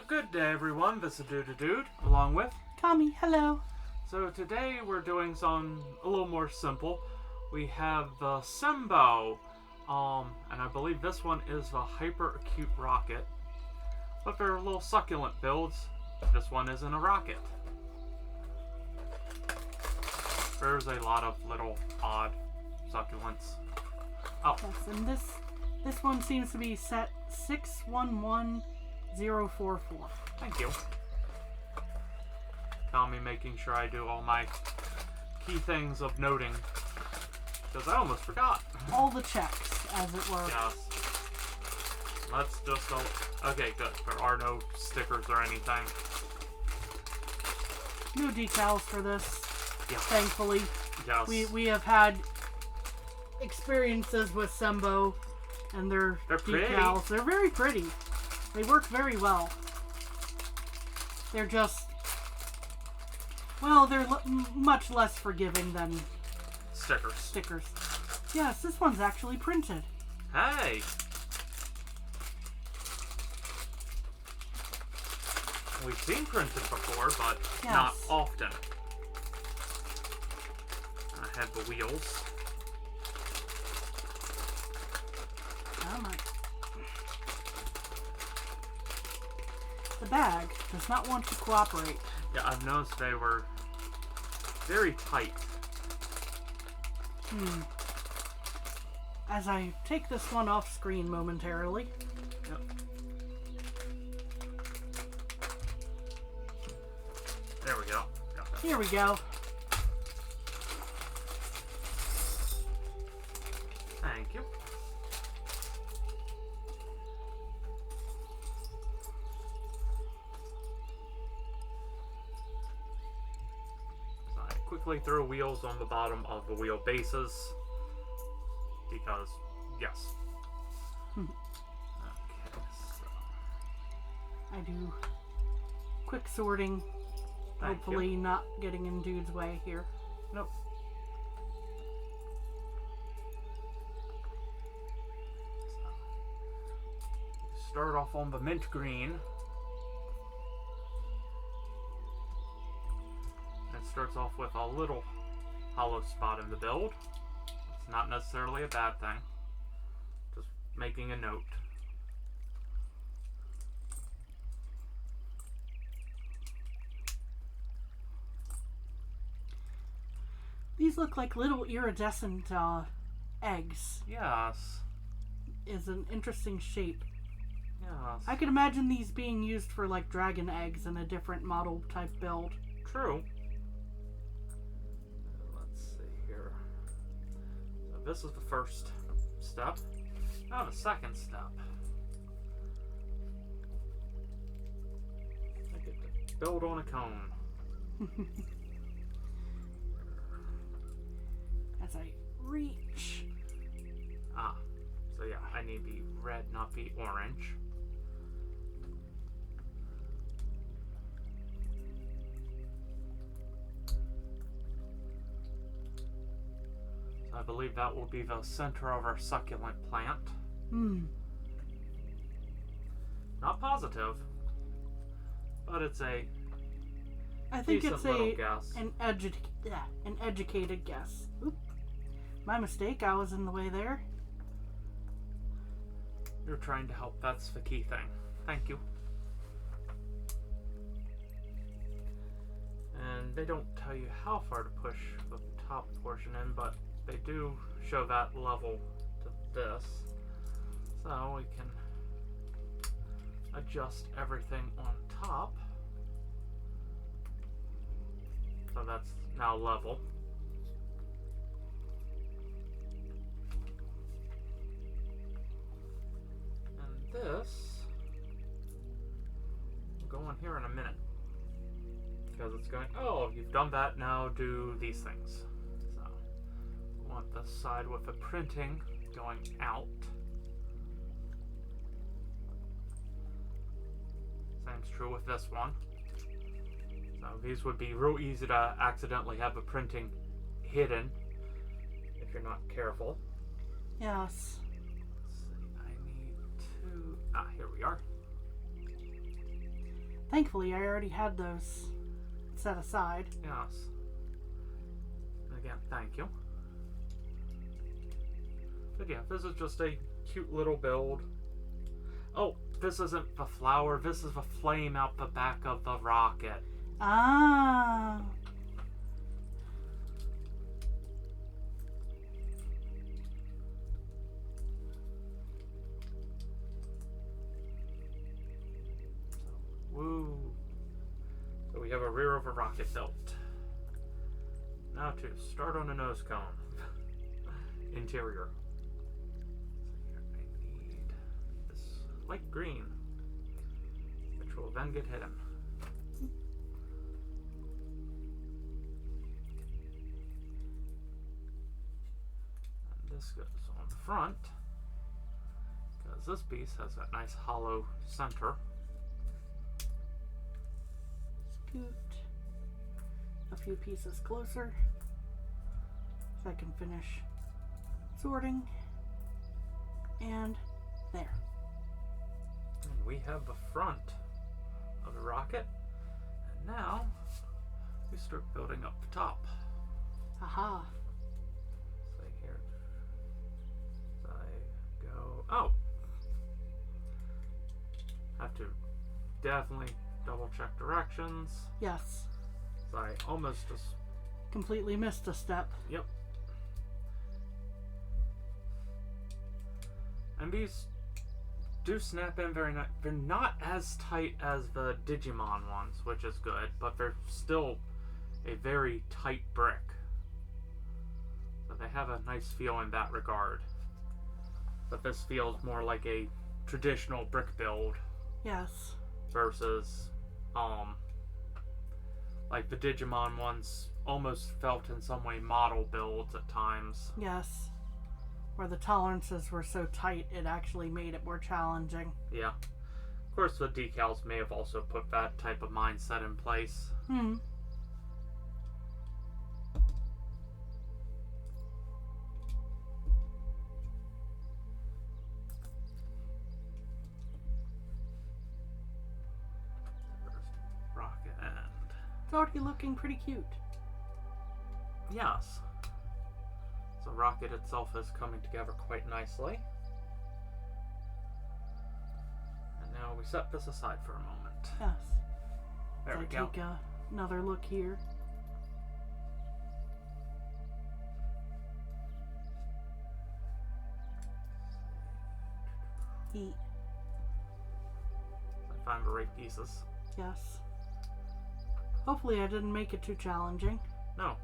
Good day, everyone. This is Dude, along with Tommy. Hello. So today we're doing something a little more simple. We have the Sembo, and I believe this one is the hyper acute rocket. But they're little succulent builds. This one isn't a rocket. There's a lot of little odd succulents. Oh, Yes, and this one seems to be set 611044. thank you. Tommy making sure I do all my key things of noting, because I almost forgot. All the checks, as it were. Yes. Let's just go. Okay, good. There are no stickers or anything. No decals for this, Yeah. thankfully. Yes. We have had experiences with Sembo and their They're decals. pretty. They're very pretty. They work very well. They're just, well, they're much less forgiving than Stickers. stickers. Yes, this one's actually printed. Hey. We've seen printed before, but not Yes. often. I have the wheels. Oh my. The bag does not want to cooperate. Yeah, I've noticed they were very tight. As I take this one off screen momentarily. Yep. There we go. Got that. Here we go. Thank you. So I quickly throw wheels on the bottom of the wheel bases because, yes. Okay, so I do quick sorting. Thank Hopefully you. not getting in Dude's way here. Nope. So, start off on the mint green. It starts off with a little hollow spot in the build. It's not necessarily a bad thing. Just making a note. These look like little iridescent eggs. Yes. Is an interesting shape. Yes. I could imagine these being used for like dragon eggs in a different model type build. True. Let's see here. So this is the first step. Now the second step. I get to build on a cone. As I reach. Ah. So yeah, I need the red, not the orange. I believe that will be the center of our succulent plant. Not positive, but it's a I think decent it's little guess. an educated guess. Oop. My mistake, I was in the way there. You're trying to help, that's the key thing. Thank you. And they don't tell you how far to push the top portion in, but they do show that level to this. So we can adjust everything on top. So that's now level. And this will go on here in a minute. Because it's going, oh, you've done that, now do these things. So, we want the side with the printing going out. Same's true with this one. So these would be real easy to accidentally have the printing hidden if you're not careful. Yes. Let's see, I need to... Ah, here we are. Thankfully, I already had those set aside. Yes. And again, thank you. But yeah, this is just a cute little build. Oh, this isn't the flower. This is the flame out the back of the rocket. Ah. Woo. So we have a rear of a rocket built. Now to start on a nose cone. Interior. So here I need this light green, which will then get hidden. And this goes on the front, because this piece has that nice hollow center. Scoot a few pieces closer so I can finish sorting. And there. And we have the front of the rocket. And now we start building up the top. Aha. So here I go. Oh! Have to definitely double check directions. Yes. So I almost just. Completely missed a step. Yep. And these do snap in very nice. They're not as tight as the Digimon ones, which is good, but they're still a very tight brick. So they have a nice feel in that regard. But this feels more like a traditional brick build Yes. versus like the Digimon ones almost felt in some way model builds at times. Yes. Where the tolerances were so tight, it actually made it more challenging. Yeah. Of course, the decals may have also put that type of mindset in place. There's rocket and... It's already looking pretty cute. Yes. So rocket itself is coming together quite nicely. And now we set this aside for a moment. Yes. There So we I go. take another look here. Eat. I find the right pieces. Yes. Hopefully I didn't make it too challenging. No.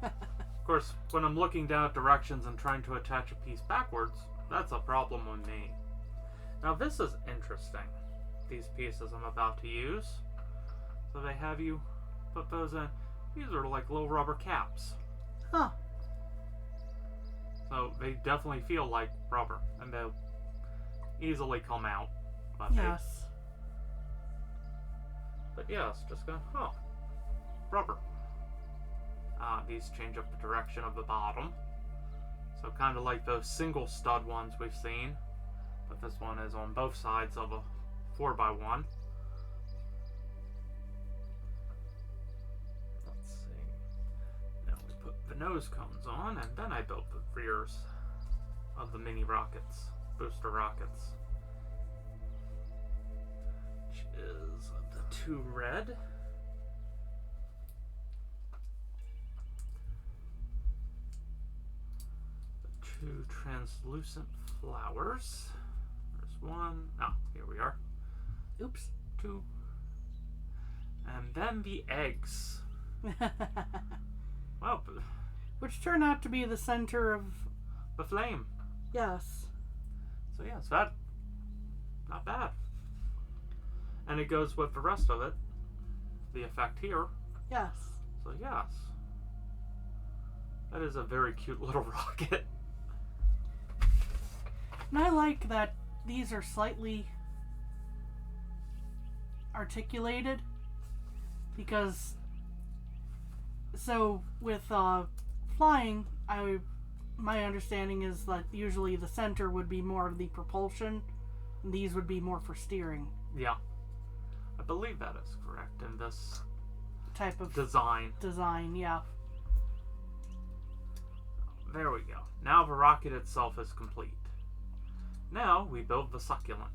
Of course, when I'm looking down at directions and trying to attach a piece backwards, that's a problem with me. Now this is interesting. These pieces I'm about to use. So they have you put those in. These are like little rubber caps. Huh. So they definitely feel like rubber. And they'll easily come out. But Yes. But yes, just go, rubber. These change up the direction of the bottom. So kind of like those single stud ones we've seen. But this one is on both sides of a 4x1. Let's see. Now we put the nose cones on, and then I built the rears of the mini rockets, booster rockets. Which is the 2 red. The 2 translucent flowers. There's 1. Oh, here we are. Oops. 2. And then the eggs. Well, Which turned out to be the center of... the flame. Yes. So yes, that not bad. And it goes with the rest of it. The effect here. Yes. So yes. That is a very cute little rocket. And I like that these are slightly articulated, because so with flying, my understanding is that usually the center would be more of the propulsion, and these would be more for steering. Yeah. I believe that is correct in this type of design. Yeah. There we go. Now the rocket itself is complete. Now we build the Succulent.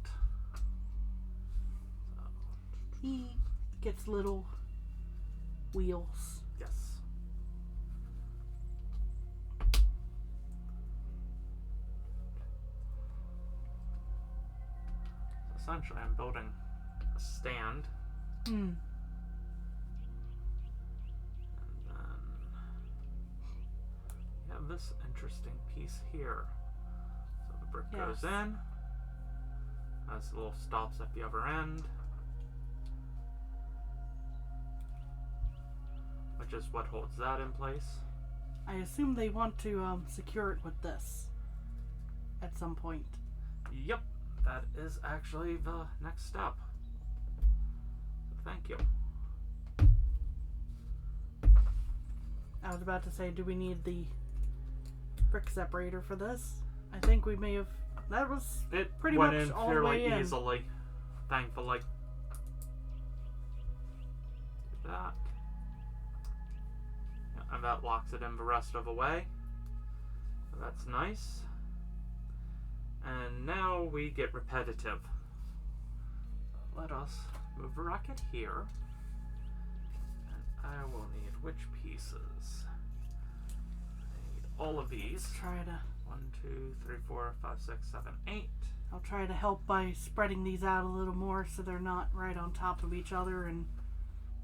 He gets little wheels. Yes. Essentially, I'm building a stand. Hmm. And then we have this interesting piece here. So the brick goes in. Has little stops at the other end. Which is what holds that in place. I assume they want to secure it with this at some point. Yep, that is actually the next step. Thank you. I was about to say, do we need the brick separator for this? I think we may have. That was pretty went much in all the way fairly in. easily, thankfully. Do that. Yeah, and that locks it in the rest of the way. So that's nice. And now we get repetitive. Let us move the rocket here. And I will need which pieces? I need all of these. Let's try to. 1, 2, 3, 4, 5, 6, 7, 8. I'll try to help by spreading these out a little more so they're not right on top of each other and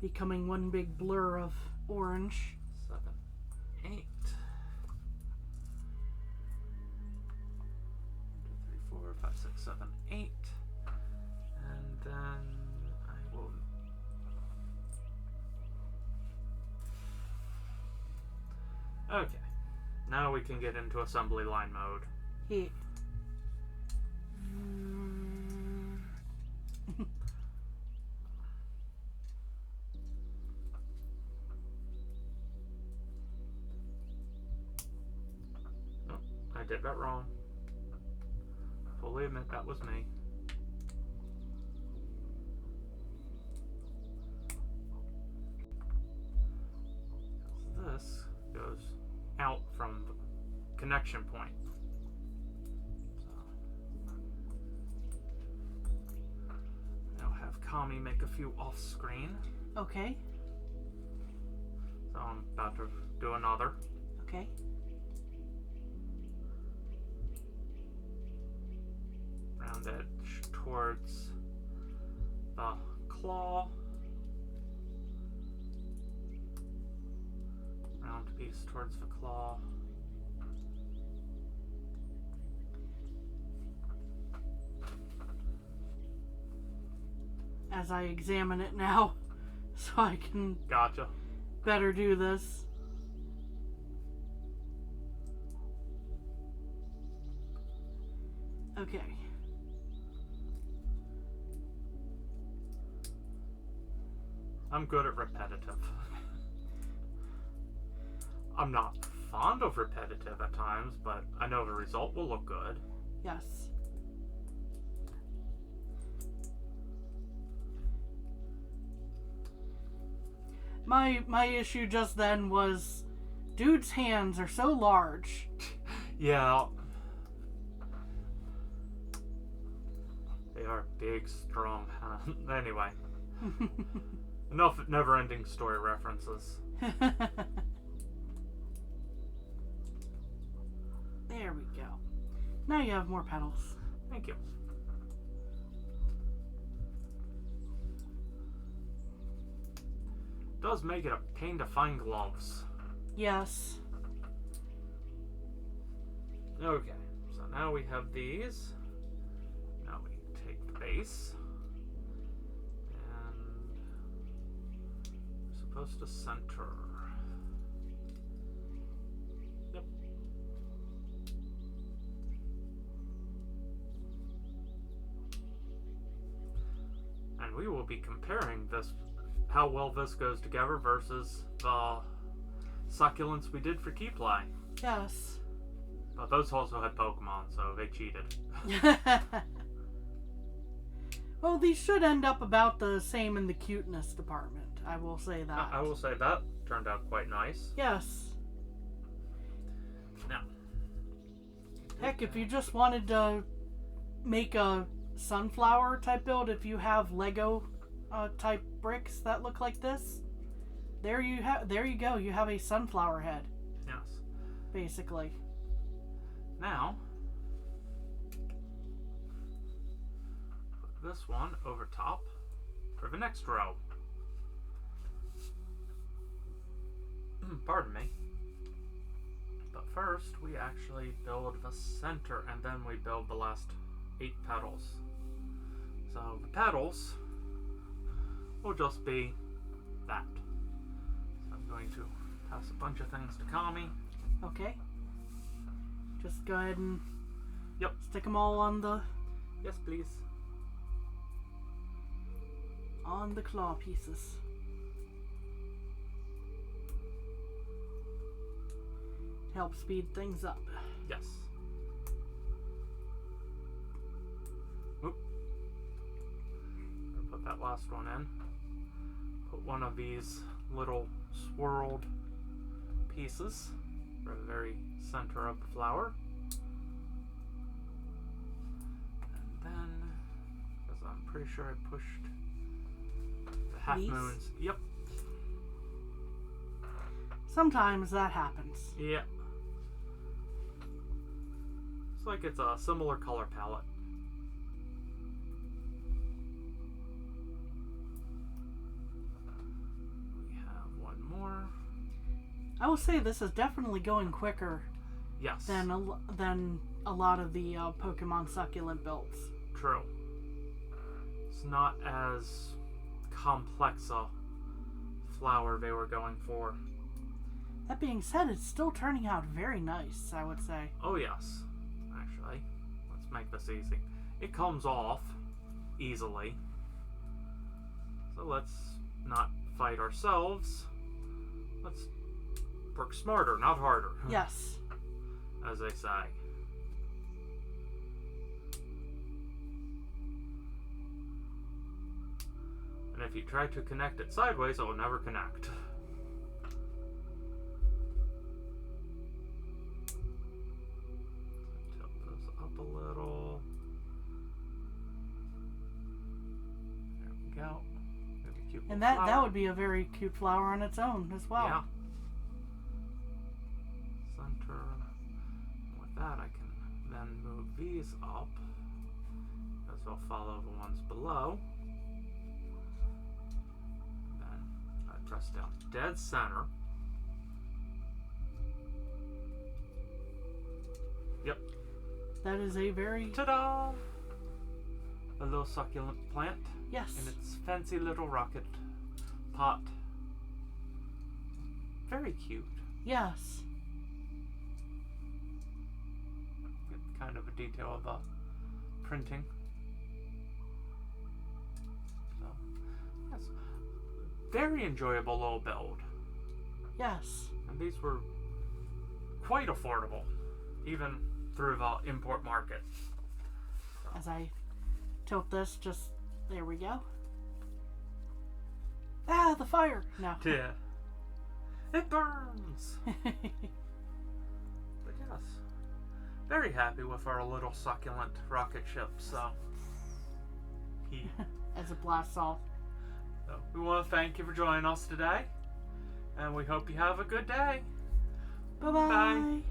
becoming one big blur of orange. 7, 8. 1, 2, 3, 4, 5, 6, 7, 8. And then I will. Okay. Now we can get into assembly line mode. Yeah. Oh, I did that wrong. Fully admit that was me. This goes out from the connection point. So I'll have Kami make a few off screen. Okay. So I'm about to do another. Okay. Round edge towards the claw. Round piece towards the claw. As I examine it now, so I can Gotcha. better do this. Okay. I'm good at repetitive. I'm not fond of repetitive at times, but I know the result will look good. Yes. My issue just then was dude's hands are so large. Yeah. They are big, strong hands. Anyway. Enough never-ending story references. There we go. Now you have more petals. Thank you. Does make it a pain to find gloves. Yes. Okay, so now we have these. Now we take the base. And we're supposed to center. Yep. And we will be comparing this, how well this goes together versus the succulents we did for Keyplay. Yes. But those also had Pokemon, so they cheated. Oh, these should end up about the same in the cuteness department. I will say that. I will say that turned out quite nice. Yes. Now, Heck, if you just wanted to make a sunflower type build, if you have Lego type bricks that look like this, there you go. You have a sunflower head, yes. basically. Now, put this one over top for the next row. Pardon me. But first, we actually build the center, and then we build the last 8 petals. So the petals will just be that. So I'm going to pass a bunch of things to Kami. Okay. Just go ahead and Yep. stick them all on the Yes, please. claw pieces. Help speed things up. Yes. Oop. I'll put that last one in. Put one of these little swirled pieces for the very center of the flower. And then, because I'm pretty sure I pushed the half These? moons. Yep. Sometimes that happens. Yeah. It's like it's a similar color palette. We have one more. I will say this is definitely going quicker Yes. than a lot of the Pokemon Succulent builds. True. It's not as complex a flower they were going for. That being said, it's still turning out very nice, I would say. Oh yes. Actually, let's make this easy. It comes off easily. So let's not fight ourselves. Let's work smarter, not harder. Yes. As they say. And if you try to connect it sideways, it will never connect. Tilt this up a little. There we go. Maybe a cute And little that flower. would be a very cute flower on its own as well. Yeah. Center. With that, I can then move these up, as they'll follow the ones below. And then I press down dead center. Yep. That is a very... Ta-da! A little succulent plant Yes. in its fancy little rocket pot. Very cute. Yes. Get kind of a detail of the printing. So, yes, very enjoyable little build. Yes. And these were quite affordable, even through the import market. As I tilt this, just... There we go. Ah, the fire! No. Yeah. It burns! But yes, very happy with our little succulent rocket ship, so. As it blasts off. So we want to thank you for joining us today, and we hope you have a good day. Bye-bye! Bye.